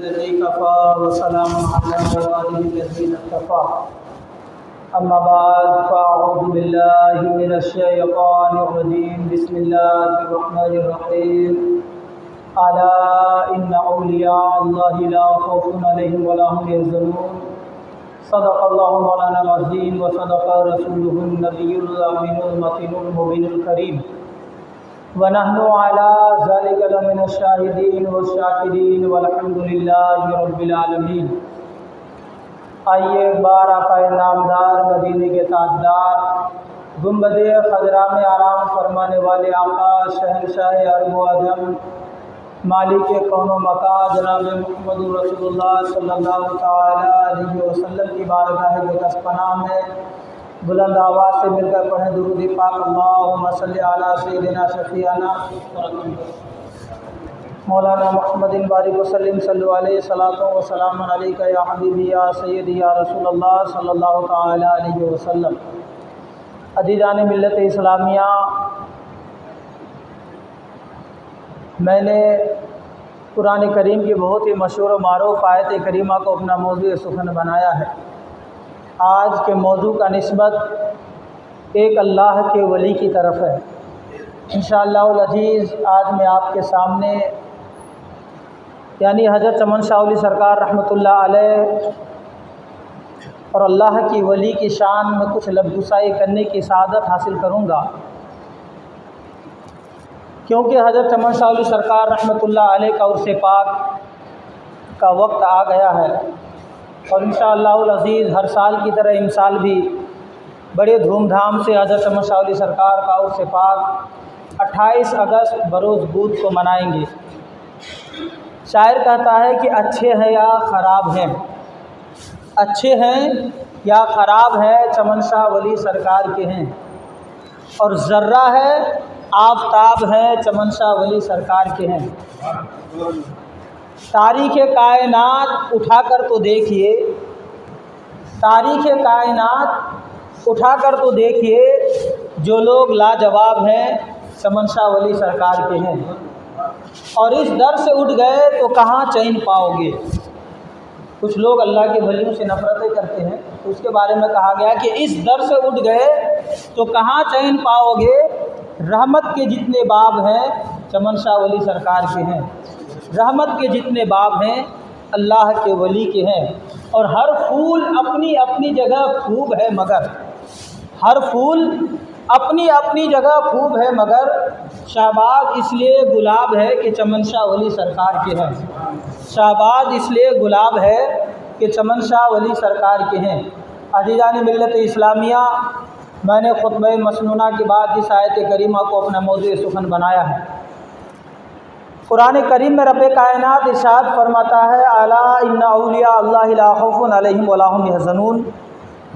الذي كفى وسلام على عباده الذين اصطفى أما بعد فأعوذ بالله من الشيطان الرجيم بسم الله الرحمن الرحيم ألا إن أولياء الله لا خوف عليهم ولا هم يحزنون صدق الله مولانا العظيم وصدق رسوله النبي الأمين المتين المبين الكريم ونحن على ذلك لمن الشاهدين والشاکرین والحمد للہ رب العالمین۔ آئیے ایک بار آقا نامدار مدینے کے تاجدار گنبد خضرا میں آرام فرمانے والے آقا شہنشاہ عرب و عجم مالک کون و مکان جناب محمد رسول اللہ صلی اللہ تعالی علیہ وسلم کی بارگاہ مقدس پناہ میں بلند آواز سے مل کر پڑھیں درود پاک اللہم صلی علی سیدنا شفیعنا مولانا محمد بارک وسلم صلی علیہ صلاۃ و سلام علیک یا حبیبی یا سیدی یا رسول اللہ صلی اللہ تعالی علیہ وسلم۔ عزیزان ملت اسلامیہ، میں نے قرآن کریم کی بہت ہی مشہور و معروف آیت کریمہ کو اپنا موضوع سخن بنایا ہے۔ آج کے موضوع کا نسبت ایک اللہ کے ولی کی طرف ہے۔ انشاءاللہ العزیز آج میں آپ کے سامنے یعنی حضرت چمن شاہ ولی سرکار رحمۃ اللہ علیہ اور اللہ کی ولی کی شان میں کچھ لفظ گسائی کرنے کی سعادت حاصل کروں گا، کیونکہ حضرت چمن شاہ ولی سرکار رحمۃ اللہ علیہ کا عرس پاک کا وقت آ گیا ہے، اور انشاءاللہ العزیز ہر سال کی طرح امسال بھی بڑے دھوم دھام سے حضرت چمن شاہ ولی سرکار کا عرس پاک 28 اگست بروز بدھ کو منائیں گے۔ شاعر کہتا ہے کہ اچھے ہیں یا خراب ہیں، اچھے ہیں یا خراب ہیں چمن شاہ ولی سرکار کے ہیں، اور ذرہ ہے آفتاب ہیں چمن شاہ ولی سرکار کے ہیں۔ تاریخ کائنات اٹھا کر تو دیکھیے، تاریخ کائنات اٹھا کر تو دیکھیے، جو لوگ لاجواب ہیں چمن شاہ ولی سرکار کے ہیں، اور اس در سے اٹھ گئے تو کہاں چین پاؤ گے۔ کچھ لوگ اللہ کے ولیوں سے نفرتیں کرتے ہیں، تو اس کے بارے میں کہا گیا کہ اس در سے اٹھ گئے تو کہاں چین پاؤ گے، رحمت کے جتنے باب ہیں چمن شاہ ولی سرکار کے ہیں، رحمت کے جتنے باب ہیں اللہ کے ولی کے ہیں، اور ہر پھول اپنی اپنی جگہ خوب ہے مگر، ہر پھول اپنی اپنی جگہ خوب ہے مگر شہباز اس لیے گلاب ہے کہ چمن شاہ ولی سرکار کے ہیں، شہباز اس لیے گلاب ہے کہ چمن شاہ ولی سرکار کے ہیں۔ عزیزان ملت اسلامیہ، میں نے خطبہ مسنونہ کے بعد اس آیت کریمہ کو اپنا موضوع سخن بنایا ہے۔ قرآن کریم میں رب کائنات ارشاد فرماتا ہے الا ان اولیاء اللہ لا خوف علیہم ولا هم يحزنون،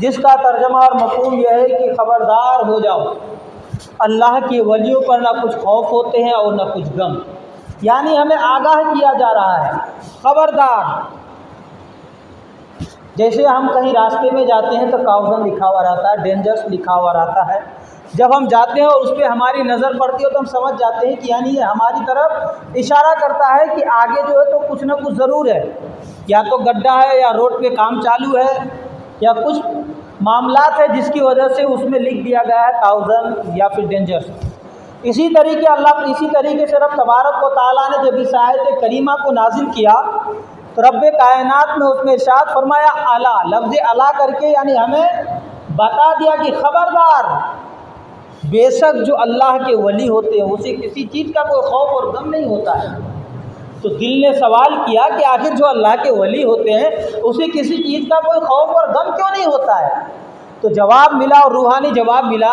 جس کا ترجمہ اور مفہوم یہ ہے کہ خبردار ہو جاؤ، اللہ کے ولیوں پر نہ کچھ خوف ہوتے ہیں اور نہ کچھ غم، یعنی ہمیں آگاہ کیا جا رہا ہے، خبردار۔ جیسے ہم کہیں راستے میں جاتے ہیں تو کاؤزن لکھا ہوا رہتا ہے، ڈینجرس لکھا ہوا رہتا ہے، جب ہم جاتے ہیں اور اس پہ ہماری نظر پڑتی ہے تو ہم سمجھ جاتے ہیں کہ یعنی یہ ہماری طرف اشارہ کرتا ہے کہ آگے جو ہے تو کچھ نہ کچھ ضرور ہے، یا تو گڈھا ہے یا روڈ پہ کام چالو ہے یا کچھ معاملات ہے جس کی وجہ سے اس میں لکھ دیا گیا ہے کاؤزن یا پھر ڈینجرس۔ اسی طریقے سے رب تبارک و تعالیٰ نے جب اس آیت کریمہ کو نازل کیا تو رب کائنات میں اس میں ارشاد فرمایا الا، لفظ الا کر کے یعنی ہمیں بتا دیا کہ خبردار، بے شک جو اللہ کے ولی ہوتے ہیں اسے کسی چیز کا کوئی خوف اور غم نہیں ہوتا ہے۔ تو دل نے سوال کیا کہ آخر جو اللہ کے ولی ہوتے ہیں اسے کسی چیز کا کوئی خوف اور غم کیوں نہیں ہوتا ہے؟ تو جواب ملا، اور روحانی جواب ملا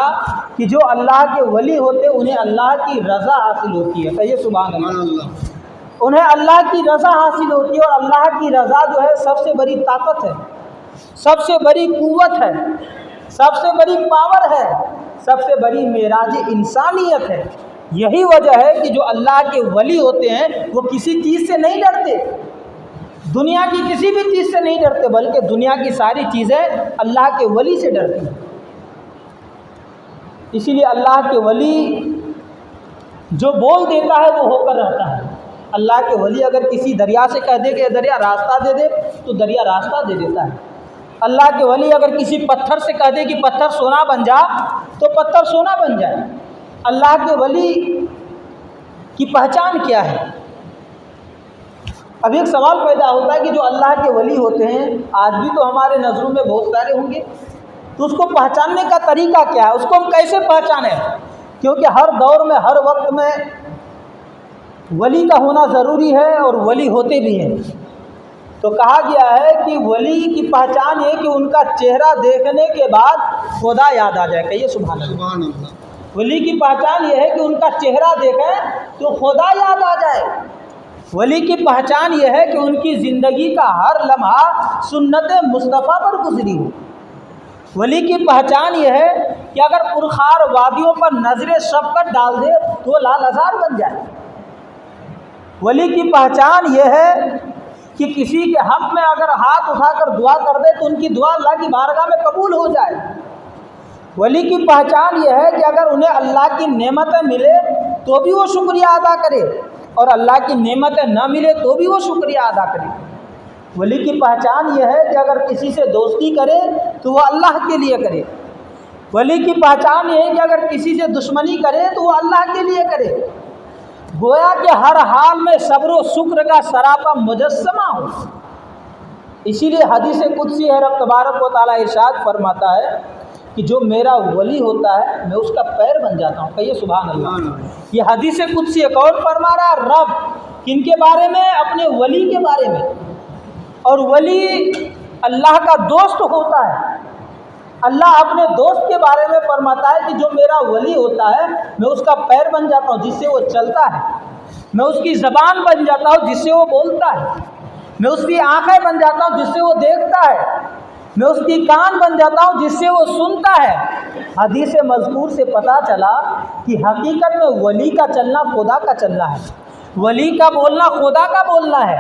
کہ جو اللہ کے ولی ہوتے ہیں انہیں اللہ کی رضا حاصل ہوتی ہے۔ کہیے سبحان اللہ۔ انہیں اللہ کی رضا حاصل ہوتی ہے، اور اللہ کی رضا جو ہے سب سے بڑی طاقت ہے، سب سے بڑی قوت ہے، سب سے بڑی پاور ہے، سب سے بڑی معراج انسانیت ہے۔ یہی وجہ ہے کہ جو اللہ کے ولی ہوتے ہیں وہ کسی چیز سے نہیں ڈرتے، دنیا کی کسی بھی چیز سے نہیں ڈرتے، بلکہ دنیا کی ساری چیزیں اللہ کے ولی سے ڈرتی ہیں۔ اسی لیے اللہ کے ولی جو بول دیتا ہے وہ ہو کر رہتا ہے، اللہ کے ولی اگر کسی دریا سے کہہ دے کہ یہ دریا راستہ دے دے تو دریا راستہ دے دیتا ہے۔ اللہ کے ولی اگر کسی پتھر سے کہہ دے کہ پتھر سونا بن جا تو پتھر سونا بن جائے۔ اللہ کے ولی کی پہچان کیا ہے؟ اب ایک سوال پیدا ہوتا ہے کہ جو اللہ کے ولی ہوتے ہیں آج بھی تو ہمارے نظروں میں بہت سارے ہوں گے، تو اس کو پہچاننے کا طریقہ کیا ہے؟ اس کو ہم کیسے پہچانیں؟ کیونکہ ہر دور میں ہر وقت میں ولی کا ہونا ضروری ہے اور ولی ہوتے بھی ہیں۔ تو کہا گیا ہے کہ ولی کی پہچان یہ کہ ان کا چہرہ دیکھنے کے بعد خدا یاد آ جائے۔ کہیے سبحان اللہ۔ ولی کی پہچان یہ ہے کہ ان کا چہرہ دیکھیں تو خدا یاد آ جائے۔ ولی کی پہچان یہ ہے کہ ان کی زندگی کا ہر لمحہ سنت مصطفیٰ پر گزری ہو۔ ولی کی پہچان یہ ہے کہ اگر پرخار وادیوں پر نظر شفقت ڈال دے تو وہ لال ہزار بن جائے۔ ولی کی پہچان یہ ہے کہ کسی کے حق میں اگر ہاتھ اٹھا کر دعا کر دے تو ان کی دعا اللہ کی بارگاہ میں قبول ہو جائے۔ ولی کی پہچان یہ ہے کہ اگر انہیں اللہ کی نعمتیں ملے تو بھی وہ شکریہ ادا کرے اور اللہ کی نعمتیں نہ ملے تو بھی وہ شکریہ ادا کرے۔ ولی کی پہچان یہ ہے کہ اگر کسی سے دوستی کرے تو وہ اللہ کے لیے کرے۔ ولی کی پہچان یہ ہے کہ اگر کسی سے دشمنی کرے تو وہ اللہ کے لیے کرے، گویا کہ ہر حال میں صبر و شکر کا سراپا مجسمہ ہو۔ اسی لیے حدیث قدسی ہے، رب تبارک و تعالیٰ ارشاد فرماتا ہے کہ جو میرا ولی ہوتا ہے میں اس کا پیر بن جاتا ہوں۔ کہیے سبحان اللہ۔ یہ حدیث قدسی ہے، کون فرما رہا ہے؟ رب۔ کن کے بارے میں؟ اپنے ولی کے بارے میں۔ اور ولی اللہ کا دوست ہوتا ہے۔ اللہ اپنے دوست کے بارے میں فرماتا ہے کہ جو میرا ولی ہوتا ہے میں اس کا پیر بن جاتا ہوں جس سے وہ چلتا ہے، میں اس کی زبان بن جاتا ہوں جس سے وہ بولتا ہے، میں اس کی آنکھیں بن جاتا ہوں جس سے وہ دیکھتا ہے، میں اس کی کان بن جاتا ہوں جس سے وہ سنتا ہے۔ حدیث مذکور سے پتہ چلا کہ حقیقت میں ولی کا چلنا خدا کا چلنا ہے، ولی کا بولنا خدا کا بولنا ہے،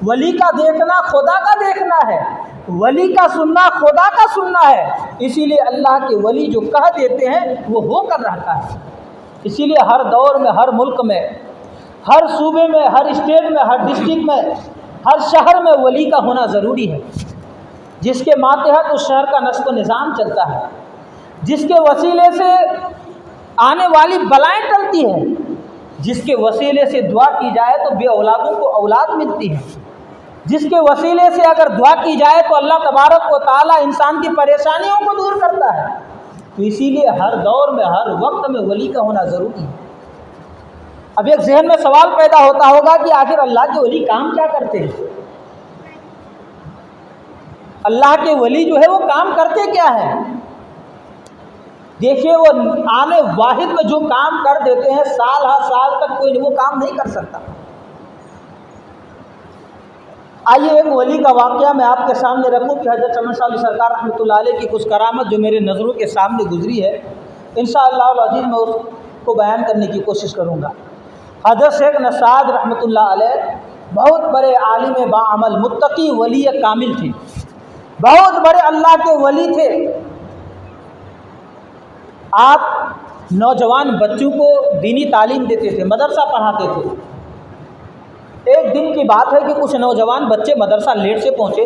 ولی کا دیکھنا خدا کا دیکھنا ہے، ولی کا سننا خدا کا سننا ہے۔ اسی لیے اللہ کے ولی جو کہہ دیتے ہیں وہ ہو کر رہتا ہے۔ اسی لیے ہر دور میں، ہر ملک میں، ہر صوبے میں، ہر اسٹیٹ میں، ہر ڈسٹرکٹ میں، ہر شہر میں ولی کا ہونا ضروری ہے، جس کے ماتحت اس شہر کا نسق و نظام چلتا ہے، جس کے وسیلے سے آنے والی بلائیں ٹلتی ہیں، جس کے وسیلے سے دعا کی جائے تو بے اولادوں کو اولاد ملتی ہے، جس کے وسیلے سے اگر دعا کی جائے تو اللہ تبارک و تعالیٰ انسان کی پریشانیوں کو دور کرتا ہے۔ تو اسی لیے ہر دور میں، ہر وقت میں ولی کا ہونا ضروری ہے۔ اب ایک ذہن میں سوال پیدا ہوتا ہوگا کہ آخر اللہ کے ولی کام کیا کرتے ہیں؟ اللہ کے ولی جو ہے وہ کام کرتے کیا ہیں؟ دیکھیے، وہ آنے واحد میں جو کام کر دیتے ہیں سال ہر سال تک کوئی وہ کام نہیں کر سکتا۔ آئیے ایک ولی کا واقعہ میں آپ کے سامنے رکھوں کہ حضرت چمن شاہ علی سرکار رحمۃ اللہ علیہ کی کچھ کرامت جو میرے نظروں کے سامنے گزری ہے، انشاءاللہ العزیز میں اس کو بیان کرنے کی کوشش کروں گا۔ حضرت شیخ نصاد رحمۃ اللہ علیہ بہت بڑے عالم باعمل متقی ولی کامل تھے، بہت بڑے اللہ کے ولی تھے۔ آپ نوجوان بچوں کو دینی تعلیم دیتے تھے، مدرسہ پڑھاتے تھے۔ ایک دن کی بات ہے کہ کچھ نوجوان بچے مدرسہ لیٹ سے پہنچے،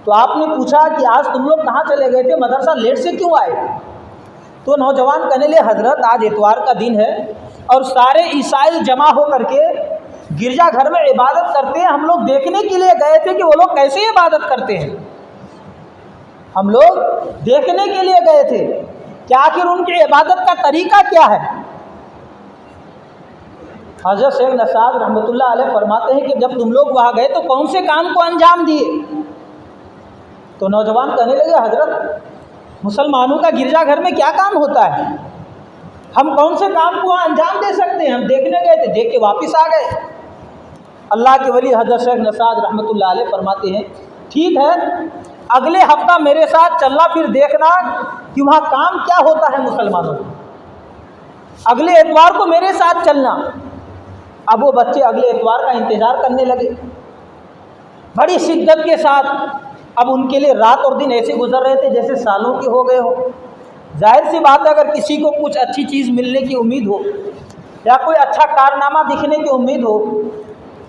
تو آپ نے پوچھا کہ آج تم لوگ کہاں چلے گئے تھے، مدرسہ لیٹ سے کیوں آئے؟ تو نوجوان کہنے لگے حضرت آج اتوار کا دن ہے اور سارے عیسائی جمع ہو کر کے گرجا گھر میں عبادت کرتے ہیں، ہم لوگ دیکھنے کے لیے گئے تھے کہ وہ لوگ کیسے عبادت کرتے ہیں، ہم لوگ دیکھنے کے لیے گئے تھے کہ آخر ان کی عبادت کا طریقہ کیا ہے۔ حضرت شیخ نصاد رحمۃ اللہ علیہ فرماتے ہیں کہ جب تم لوگ وہاں گئے تو کون سے کام کو انجام دیے؟ تو نوجوان کہنے لگے حضرت مسلمانوں کا گرجا گھر میں کیا کام ہوتا ہے، ہم کون سے کام کو انجام دے سکتے ہیں، ہم دیکھنے گئے تھے، دیکھ کے واپس آ گئے۔ اللہ کے ولی حضرت شیخ نصاد رحمۃ اللہ علیہ فرماتے ہیں ٹھیک ہے، اگلے ہفتہ میرے ساتھ چلنا، پھر دیکھنا کہ وہاں کام کیا ہوتا ہے مسلمانوں کو، اگلے اتوار کو میرے ساتھ چلنا۔ اب وہ بچے اگلے اتوار کا انتظار کرنے لگے بڑی شدت کے ساتھ۔ اب ان کے لیے رات اور دن ایسے گزر رہے تھے جیسے سالوں کے ہو گئے ہو۔ ظاہر سی بات ہے اگر کسی کو کچھ اچھی چیز ملنے کی امید ہو या कोई अच्छा कारनामा दिखने की उम्मीद हो,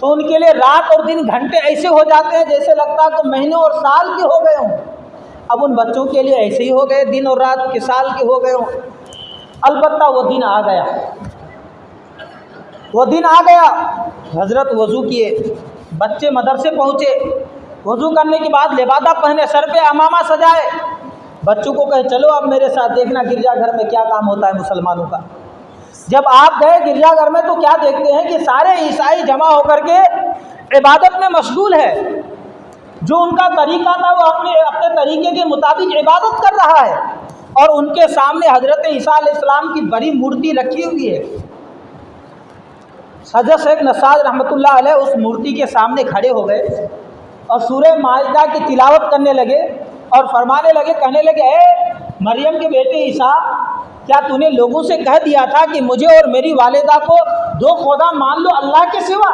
तो उनके लिए रात और दिन घंटे ऐसे हो जाते हैं जैसे लगता है कि महीनों और साल के हो गए हों। अब उन बच्चों के लिए ऐसे ही हो गए, दिन और रात के साल के हो गए हों। अलबत्ता वो दिन आ गया, वो दिन आ गया। हज़रत वज़ू किए, बच्चे मदरसे पहुँचे, वज़ू करने के बाद लिबादा पहने, सर पे अमामा सजाए, बच्चों को कहे चलो अब मेरे साथ देखना गिरजाघर में क्या काम होता है मुसलमानों का। जब आप गए गिरजाघर में तो क्या देखते हैं कि सारे ईसाई जमा होकर के इबादत में मशगूल है। जो उनका तरीका था वो अपने अपने तरीके के मुताबिक इबादत कर रहा है, और उनके सामने हज़रत ईसा अलैहिस्सलाम की बड़ी मूर्ति रखी हुई है। हज़रत शेख नसाज रहमतुल्लाह अलैह उस मूर्ति के सामने खड़े हो गए और सूरह माइदा की तिलावत करने लगे और फरमाने लगे, कहने लगे, ए मरियम के बेटे ईसा, क्या तूने लोगों से कह दिया था कि मुझे और मेरी वालिदा को दो खुदा मान लो अल्लाह के सिवा?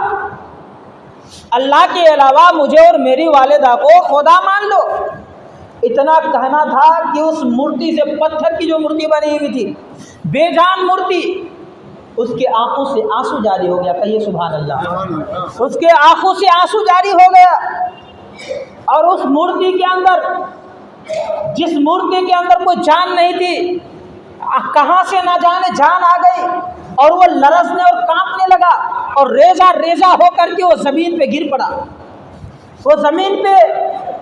अल्लाह के अलावा मुझे और मेरी वालिदा को खुदा मान लो। इतना कहना था कि उस मूर्ति से, पत्थर की जो मूर्ति बनी हुई थी, बेजान मूर्ति, उसके आंखों से आंसू जारी हो गया। कहिए सुभान अल्लाह। उसके आंखों से आंसू जारी हो गया, और उस मूर्ति के अंदर, जिस मूर्ति के अंदर कोई जान नहीं थी, कहाँ से ना जाने जान आ गई, और वो लरसने और कांपने लगा, और रेजा रेजा होकर के वो ज़मीन पे गिर पड़ा। वो ज़मीन पे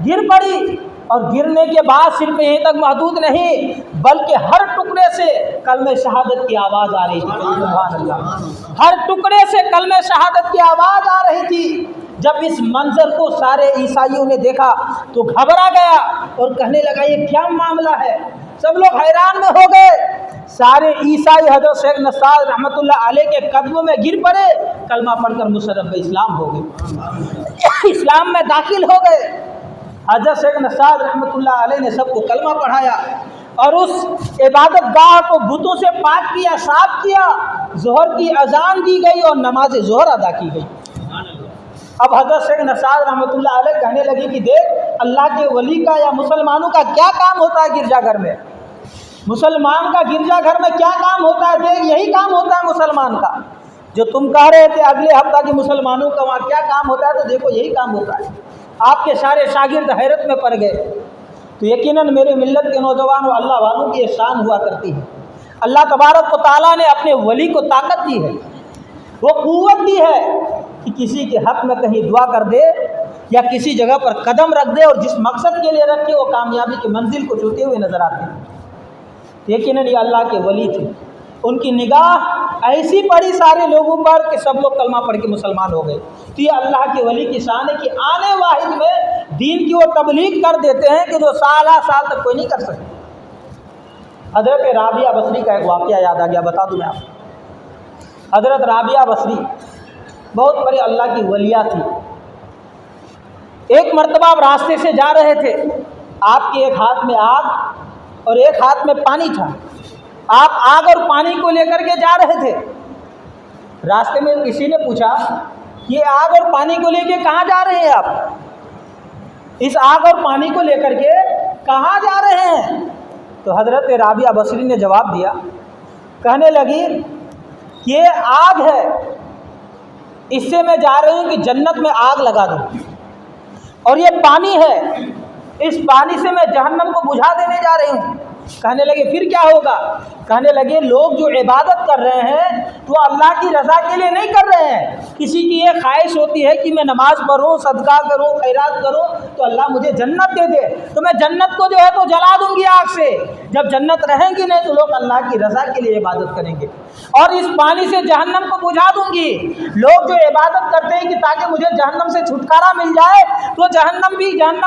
गिर पड़ी, और गिरने के बाद सिर्फ यहीं तक महदूद नहीं, बल्कि हर टुकड़े से कलमे शहादत की आवाज़ आ रही थी। सुभान अल्लाह। हर टुकड़े से कलमे शहादत की आवाज़ आ रही थी। जब इस मंजर को सारे ईसाइयों ने देखा तो घबरा गया और कहने लगा, ये क्या मामला है? सब लोग हैरान में हो गए। सारे ईसाई हज़रत शेख नसाज रहमतुल्लाह अलैह के कदमों में गिर पड़े, कलमा पढ़कर मुशर्रफ इस्लाम हो गए, इस्लाम में दाखिल हो गए। हज़रत शेख नसाज रहमतुल्लाह अलैह ने सबको कलमा पढ़ाया और उस इबादत गाह को बुतों से पाक किया, साफ किया। ज़ोहर की अजान दी गई और नमाज ज़ोहर अदा की गई। अब हज़रत शेख नसाज रहमतुल्लाह अलैह कहने लगी कि देख, अल्लाह के वली का या मुसलमानों का क्या काम होता है गिरजाघर में? मुसलमान का गिरजाघर में क्या काम होता है? देख, यही काम होता है मुसलमान का। जो तुम कह रहे थे अगले हफ्ता कि मुसलमानों का वहाँ क्या काम होता है, तो देखो यही काम होता है। आपके सारे शागिर्द हैरत में पड़ गए। तो यकीनन मेरे मिल्लत के नौजवान और अल्लाह वालों की ये शान हुआ करती है। अल्लाह तबारक व तआला ने अपने वली को ताकत दी है, वो क़ुव्वत दी है कि किसी के हक़ में कहीं दुआ कर दे या किसी जगह पर कदम रख दे, और जिस मकसद के लिए रखे वो कामयाबी की मंजिल को छूते हुए नज़र आते हैं। यकीनन ये अल्लाह के वली थे। उनकी निगाह ऐसी पड़ी सारे लोगों पर कि सब लोग कलमा पढ़ के मुसलमान हो गए। तो ये अल्लाह के वली की शान है कि आने वाहिद में दीन की वो तबलीग कर देते हैं कि जो साल तक कोई नहीं कर सकते। हज़रत राबिया बसरी का एक वाक़या याद आ गया, बता दूँ मैं आपको। हज़रत राबिया बसरी बहुत बड़ी अल्लाह की वलिया थी। एक मरतबा आप रास्ते से जा रहे थे, आपके एक हाथ में आग और एक हाथ में पानी था। आप आग और पानी को लेकर के जा रहे थे। रास्ते में किसी ने पूछा, ये आग और पानी को लेके कहाँ जा रहे हैं आप? इस आग और पानी को लेकर के कहाँ जा रहे हैं? तो हज़रत राबिया बसरी ने जवाब दिया, कहने लगी, ये आग है, इससे मैं जा रही हूँ कि जन्नत में आग लगा दूँ, और ये पानी है, इस पानी से मैं जहन्नम को बुझा देने जा रही हूँ। कहने लगे फिर क्या होगा? कहने लगे लोग जो इबादत कर रहे हैं वो अल्लाह की रज़ा के लिए नहीं कर रहे हैं। किसी की ये ख्वाहिश होती है कि मैं नमाज़ पढ़ूँ, सदका करूँ, खैरात करूँ तो अल्लाह मुझे जन्नत दे दे, तो मैं जन्नत को जो है तो जला दूँगी आग से। जब जन्नत रहेंगी नहीं तो लोग अल्लाह की रज़ा के लिए इबादत करेंगे, और इस पानी से जहन्नम को बुझा दूँगी। लोग जो इबादत करते हैं कि ताकि मुझे जहन्नम से छुटकारा मिल जाए, तो जहन्नम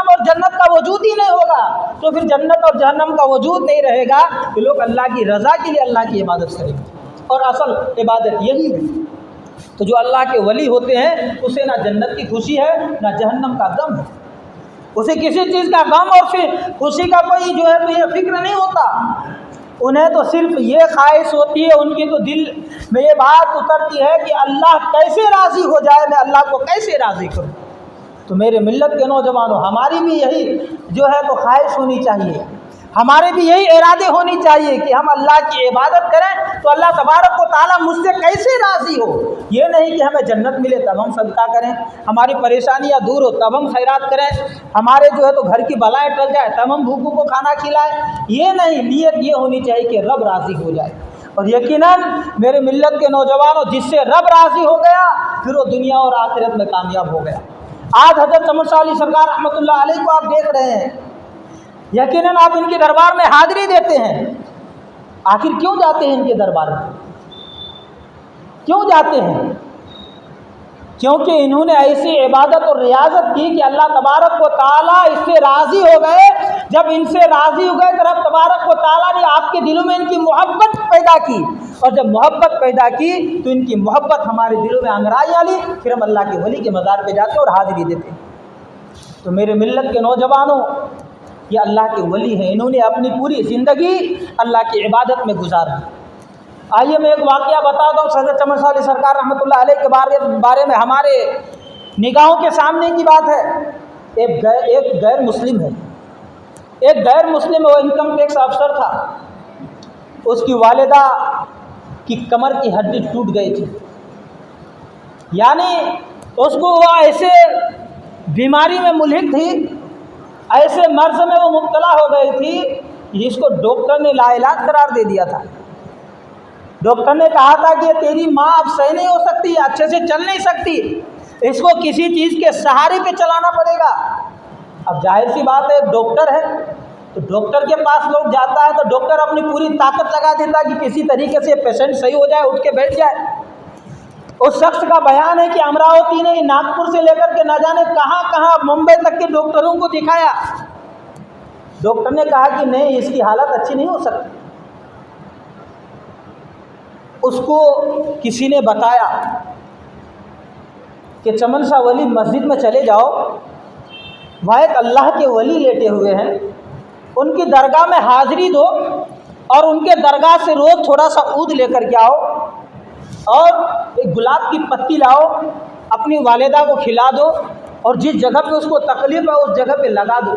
और जन्नत का वजूद ही नहीं होगा। तो फिर जन्नत और जहन्नम का वजूद नहीं रहेगा तो लोग अल्लाह की रज़ा के लिए अल्लाह की इबादत करेंगे, और असल इबादत यही है। तो जो अल्लाह के वली होते हैं उसे ना जन्नत की खुशी है ना जहन्नम का गम है, उसे किसी चीज़ का गम और फिर खुशी का कोई जो है तो ये फिक्र नहीं होता। उन्हें तो सिर्फ ये ख्वाहिश होती है, उनकी तो दिल में ये बात उतरती है कि अल्लाह कैसे राज़ी हो जाए, मैं अल्लाह को कैसे राज़ी करूँ। तो मेरे मिल्लत के नौजवानों, हमारी भी यही जो है तो ख्वाहिश होनी चाहिए। हमारे भी यही इरादे होनी चाहिए कि हम अल्लाह की इबादत करें तो अल्लाह तबारक व तआला मुझसे कैसे राज़ी हो। ये नहीं कि हमें जन्नत मिले तब हम सदका करें, हमारी परेशानियां दूर हो तब हम खैरात करें, हमारे जो है तो घर की बलाएं टल जाए तब हम भूखों को खाना खिलाएं। ये नहीं, नीयत ये होनी चाहिए कि रब राज़ी हो जाए। और यकीनन मेरे मिल्लत के नौजवानों, जिससे रब राज़ी हो गया फिर वो दुनिया और आखिरत में कामयाब हो गया। आज हज़रत चमन शाह अली सरकार रहमतुल्लाह अलैह को आप देख रहे हैं, यकीनन आप इनके दरबार में हाज़िरी देते हैं। आखिर क्यों जाते हैं इनके दरबार में? क्यों जाते हैं? क्योंकि इन्होंने ऐसी इबादत और रियाजत की कि अल्लाह तबारक व तआला इससे राज़ी हो गए। जब इनसे राज़ी हो गए तो रब तबारक व तआला ने आपके दिलों में इनकी मोहब्बत पैदा की, और जब मोहब्बत पैदा की तो इनकी मोहब्बत हमारे दिलों में अंगराई ली। फिर हम अल्लाह के वली के मज़ार पे जाते और हाज़िरी देते। तो मेरे मिल्लत के नौजवानों, ये अल्लाह के वली हैं, इन्होंने अपनी पूरी ज़िंदगी अल्लाह की इबादत में गुजारी। आइए मैं एक वाक़या बताता हूँ। हज़रत चमन शाह अली सरकार रहमतुल्लाह अलैह के बारे में हमारे निगाहों के सामने की बात है। एक गैर मुस्लिम है, एक गैर मुस्लिम है, वो इनकम टैक्स अफसर था। उसकी वालिदा की कमर की हड्डी टूट गई थी, यानी उसको वो ऐसे बीमारी में मुल्हिक थी, ऐसे मर्ज़ में वो मुब्तला हो गई थी जिसको डॉक्टर ने लाइलाज करार दे दिया था। डॉक्टर ने कहा था कि तेरी माँ अब सही नहीं हो सकती, अच्छे से चल नहीं सकती, इसको किसी चीज़ के सहारे पे चलाना पड़ेगा। अब जाहिर सी बात है, डॉक्टर है तो डॉक्टर के पास लोग जाता है तो डॉक्टर अपनी पूरी ताकत लगा देता कि किसी तरीके से पेशेंट सही हो जाए, उठ के बैठ जाए। उस शख्स का बयान है कि अमरावती ने नागपुर से लेकर के न जाने कहाँ कहाँ मुंबई तक के डॉक्टरों को दिखाया। डॉक्टर ने कहा कि नहीं, इसकी हालत अच्छी नहीं हो सकती। उसको किसी ने बताया कि चमन शाह वली मस्जिद में चले जाओ, वहाँ एक अल्लाह के वली लेटे हुए हैं, उनकी दरगाह में हाज़िरी दो और उनके दरगाह से रोज़ थोड़ा सा ऊद लेकर के आओ और एक गुलाब की पत्ती लाओ, अपनी वालिदा को खिला दो और जिस जगह पे उसको तकलीफ़ है उस जगह पे लगा दो।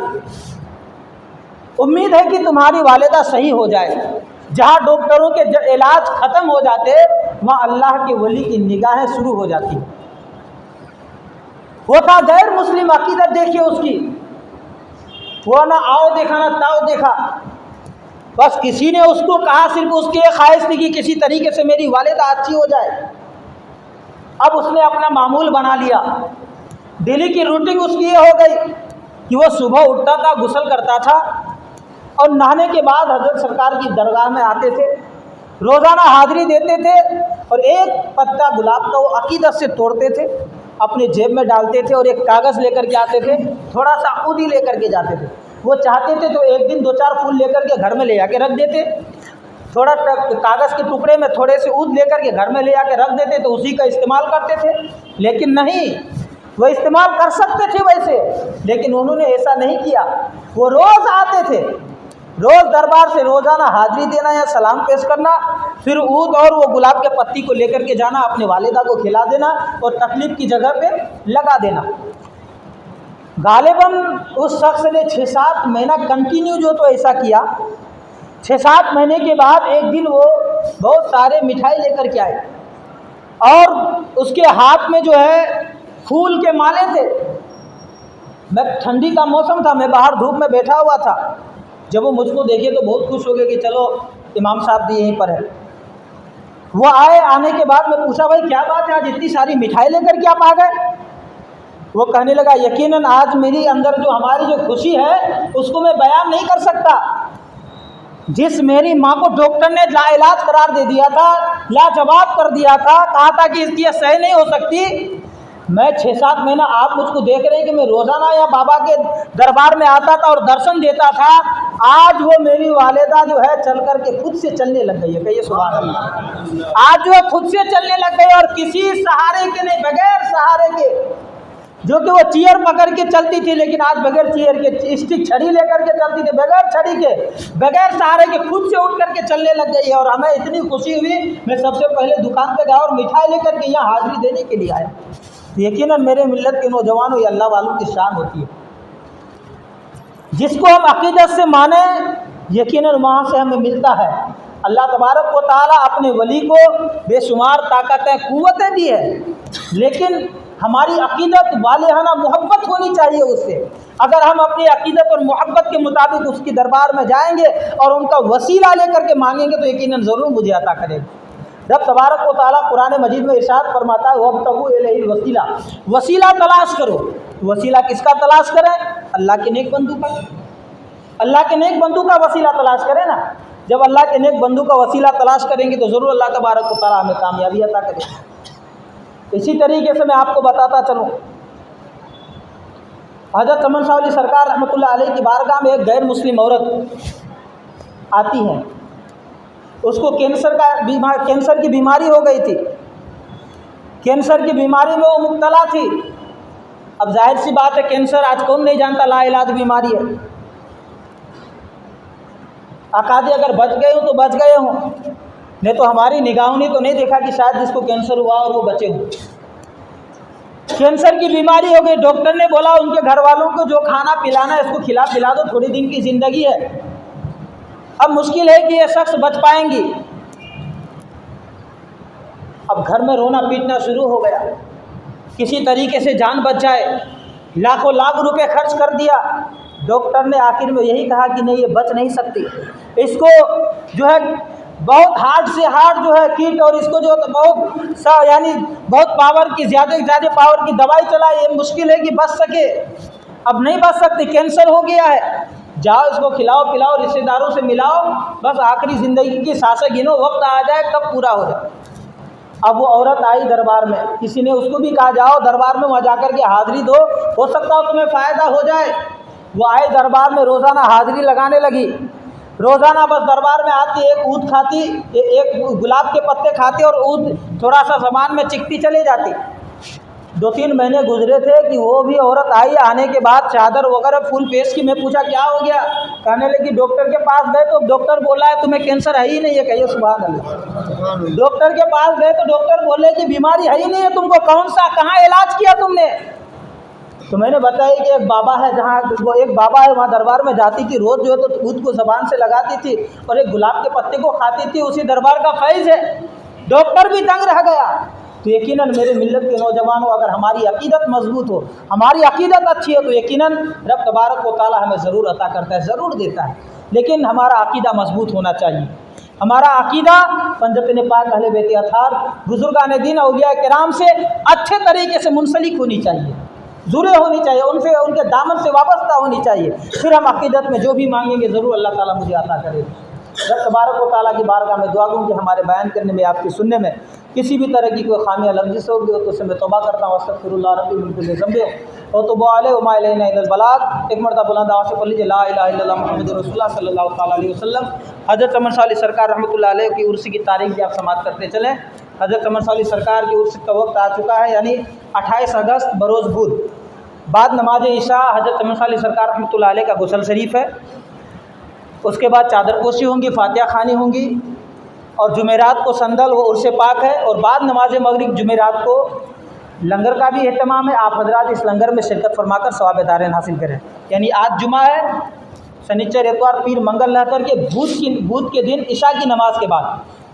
उम्मीद है कि तुम्हारी वालिदा सही हो जाए। जहाँ डॉक्टरों के इलाज ख़त्म हो जाते वहाँ अल्लाह के वली की निगाहें शुरू हो जाती। वो था गैर मुस्लिम, अकीदत देखिए उसकी, वो ना आओ देखा ना ताओ देखा, बस किसी ने उसको कहा, सिर्फ उसकी एक ख्वाहिश थी कि किसी तरीके से मेरी वालिदा अच्छी हो जाए। अब उसने अपना मामूल बना लिया। डेली की रूटीन उसकी ये हो गई कि वो सुबह उठता था, गुस्ल करता था और नहाने के बाद हज़रत सरकार की दरगाह में आते थे, रोज़ाना हाज़िरी देते थे और एक पत्ता गुलाब का वो अकीदत से तोड़ते थे, अपने जेब में डालते थे और एक कागज़ लेकर के आते थे, थोड़ा सा ऊदी लेकर के जाते थे। वो चाहते थे तो एक दिन 2-4 फूल लेकर के घर में ले आके रख देते, थोड़ा कागज़ के टुकड़े में थोड़े से ऊद लेकर के घर में ले आके रख देते तो उसी का इस्तेमाल करते थे। लेकिन नहीं, वो इस्तेमाल कर सकते थे वैसे, लेकिन उन्होंने ऐसा नहीं किया। वो रोज़ आते थे, रोज़ दरबार से रोज़ाना हाज़िरी देना या सलाम पेश करना, फिर ऊद और वो गुलाब के पत्ती को लेकर के जाना, अपने वालिदा को खिला देना और तकलीफ़ की जगह पे लगा देना। गालिबन उस शख्स ने 6-7 महीना कंटिन्यू जो तो ऐसा किया। 6-7 महीने के बाद एक दिन वो बहुत सारे मिठाई लेकर के आए और उसके हाथ में जो है फूल के माले थे। मैं ठंडी का मौसम था, मैं बाहर धूप में बैठा हुआ था। जब वो मुझको देखे तो बहुत खुश हो गए कि चलो इमाम साहब भी यहीं पर है। वो आए, आने के बाद मैं पूछा, भाई क्या बात है, आज इतनी सारी मिठाई लेकर के आप आ गए? वो कहने लगा, यकीनन आज मेरी अंदर जो हमारी जो खुशी है उसको मैं बयान नहीं कर सकता। जिस मेरी माँ को डॉक्टर ने लाइलाज करार दे दिया था, लाजवाब कर दिया था, कहा था कि इसकी सही नहीं हो सकती, मैं 6-7 महीना आप मुझको देख रहे हैं कि मैं रोज़ाना या बाबा के दरबार में आता था और दर्शन देता था। आज वो मेरी वालिदा जो है चल कर के खुद से चलने लग गई है। कहिए सुभान अल्लाह। आज जो है खुद से चलने लग गई और किसी सहारे के नहीं, बगैर सहारे के। जो कि वो चेयर पकड़ के चलती थी, लेकिन आज बगैर चेयर के, स्टिक छड़ी लेकर के चलती थी, बगैर छड़ी के, बगैर सहारे के खुद से उठ करके चलने लग गई है। और हमें इतनी खुशी हुई, मैं सबसे पहले दुकान पे गया और मिठाई लेकर के यहाँ हाज़िरी देने के लिए आया। यकीनन मेरे मिल्लत के नौजवानों, ये अल्लाह वालों की शान होती है। जिसको हम अकीदत से माने यकीनन वहाँ से हमें मिलता है। अल्लाह तबारक व तआला अपने वली को बेशुमार ताकतें क़ुव्वतें दी है, लेकिन हमारी अक़ीदत वालिहाना मोहब्बत होनी चाहिए उससे। अगर हम अपनी अक़ीदत और मोहब्बत के मुताबिक उसकी दरबार में जाएंगे और उनका वसीला लेकर के मांगेंगे तो यकीनन ज़रूर मुझे अता करेगा। रब तबारक व तआला कुरान मजीद में इरशाद फरमाता है वब्तगू इलैहिल वसीला, वसीला तलाश करो। वसीला किसका तलाश करें? अल्लाह के नेक बंदू का। अल्लाह के नेक बंदू का वसीला तलाश करें ना। जब अल्लाह के नेक बंदू का वसीला तलाश करेंगे तो ज़रूर अल्लाह तबारक व तआला हमें कामयाबी अता करेगा। इसी तरीके से मैं आपको बताता चलूँ, हज़रत चमन शाह वली सरकार रहमतुल्लाह अलैह की बारगाह में एक गैर मुस्लिम औरत आती है। उसको कैंसर की बीमारी हो गई थी। कैंसर की बीमारी में वो मुब्तला थी। अब जाहिर सी बात है, कैंसर आज कौन नहीं जानता लाइलाज बीमारी है। अकादे अगर बच गए हो तो बच गए हों, नहीं तो हमारी निगाहों ने तो नहीं देखा कि शायद जिसको कैंसर हुआ और वो बचे हों। कैंसर की बीमारी हो गई, डॉक्टर ने बोला उनके घर वालों को जो खाना पिलाना है इसको खिला पिला दो, थोड़ी दिन की ज़िंदगी है। अब मुश्किल है कि ये शख्स बच पाएंगी। अब घर में रोना पीटना शुरू हो गया, किसी तरीके से जान बच जाए। लाखों लाख रुपए खर्च कर दिया। डॉक्टर ने आखिर में यही कहा कि नहीं, ये बच नहीं सकती। इसको जो है बहुत हार्ड से हार्ड जो है किट, और इसको जो बहुत पावर की ज़्यादा पावर की दवाई चलाई, ये मुश्किल है कि बच सके। अब नहीं बच सकती, कैंसर हो गया है। जाओ इसको खिलाओ पिलाओ, रिश्तेदारों से मिलाओ, बस आखिरी ज़िंदगी की सांसें गिनो, वक्त आ जाए कब पूरा हो जाए। अब वो औरत आई दरबार में, किसी ने उसको भी कहा जाओ दरबार में, वहाँ जाकर के हाज़िरी दो, हो सकता हो तुम्हें फ़ायदा हो जाए। वो आए दरबार में, रोज़ाना हाज़िरी लगाने लगी। रोज़ाना बस दरबार में आती, एक ऊद खाती, एक गुलाब के पत्ते खाती और ऊद थोड़ा सा सामान में चिकती चली जाती। 2-3 महीने गुजरे थे कि वो भी औरत आई। आने के बाद चादर वगैरह फुल पेश की। मैं पूछा क्या हो गया? कहने लगी डॉक्टर के पास गए तो डॉक्टर बोला है तुम्हें कैंसर है ही नहीं है। कहिए सुभान अल्लाह। डॉक्टर के पास गए तो डॉक्टर बोले कि बीमारी है ही नहीं है तुमको, कौन सा कहाँ इलाज किया तुमने? तो मैंने बताया कि एक बाबा है, जहाँ वो एक बाबा है वहाँ दरबार में जाती थी, रोज़ जो है तो ऊद को ज़बान से लगाती थी और एक गुलाब के पत्ते को खाती थी, उसी दरबार का फैज़ है। डॉक्टर भी तंग रह गया। तो यकीनन मेरे मिल्लत के नौजवानों, अगर हमारी अक़ीदत मजबूत हो, हमारी अक़ीदत अच्छी है, तो यकीनन रब तबारक व तआला हमें ज़रूर अता करता है, ज़रूर देता है। लेकिन हमारा अक़ीदा मजबूत होना चाहिए। हमारा अक़ीदा पंजतन पाक अहले बैत अताहर बुज़ुर्गान दीन औलिया किराम से अच्छे तरीके से मुंसलिक होनी चाहिए, जुड़े होनी चाहिए, उनसे उनके दामन से वाबस्ता होनी चाहिए। फिर हम अक़ीदत में जो भी मांगेंगे ज़रूर अल्लाह ताला मुझे अता करेगा। रब तबारक व तआला की बारगाह में दुआ दूँ कि हमारे बयान करने में, आपकी सुनने में किसी भी तरह की कोई खामियाँ लफ्ज़ होगी तो उससे मैं तौबा करता हूँ। अस्तग़फिरुल्लाह रब्बी मिन कुल्लि ज़ंबिन व तूबू अलैहि व मा इलैना इल्लल बलाग। एक मरतबा बुलंद आवाज़ से पढ़ लीजिए ला इलाहा इल्लल्लाह मुहम्मदुर रसूलुल्लाह सल्लल्लाहु तआला अलैहि वसल्लम। हज़रत चमन शाह वली सरकार रहमतुल्लाह अलैह की उर्स की तारीख़ भी आप समाप्त करते चलें। हज़रत चमन शाह वली सरकार की उर्स का वक्त आ चुका है, यानी 28 अगस्त बरोज़ बुध बाद नमाज इशा हज़रत चमन शाह वली सरकार रहमतुल्लाह अलैह का गुसल शरीफ है। उसके बाद चादर पोशी होंगी, फातिहा खानी होंगी, और जुमेरात को संदल व उर्स पाक है। और बाद नमाज मगरिब जुमेरात को लंगर का भी एहतमाम है। आप हजरात इस लंगर में शिरकत फरमाकर सवाब दारेन हासिल करें। यानी आज जुमा है, शनिचर एतवार पीर मंगल रह कर के बुध के दिन इशा की नमाज के बाद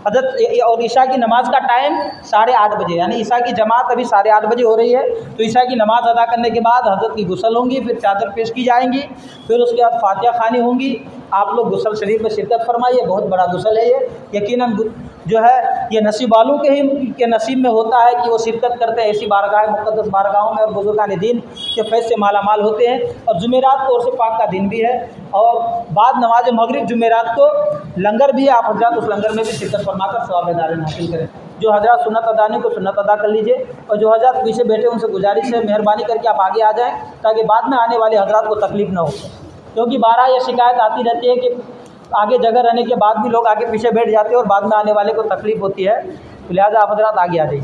हजरत, और इशा की नमाज का टाइम 8:30 बजे, यानी इशा की जमात अभी 8:30 बजे हो रही है। तो इशा की नमाज अदा करने के बाद हजरत की गुसल होंगी, फिर चादर पेश की जाएंगी, फिर उसके बाद फातिहा खानी होंगी। आप लोग गुसल शरीफ में शिरकत फरमाइए, बहुत बड़ा गुसल है ये। यकीनन जो है ये नसीब वालों के नसीब में होता है कि वो शिरकत करते हैं ऐसी बारगाह मुक़द्दस बारगाहों में, और बुज़ुर्गान दीन के फैज़ से माला माल होते हैं। और जुमेरात को उर्स पाक का दिन भी है, और बाद नमाज मगरिब जुमेरात को लंगर भी है। आप हजरात उस लंगर में भी शिरकत फरमाकर सवाब दारेन हासिल करें। जो हजरात सुन्नत अदा नहीं को सुन्नत अदा कर लीजिए, और जो हजरात पीछे बैठे उनसे गुजारिश है मेहरबानी करके आप आगे आ जाएँ, ताकि बाद में आने वाले हजरात को तकलीफ़ ना हो। क्योंकि 12 ये शिकायत आती रहती है कि आगे जगह रहने के बाद भी लोग आगे पीछे बैठ जाते हैं और बाद में आने वाले को तकलीफ़ होती है। तो लिहाजा आप हजरात आगे आ जाइए।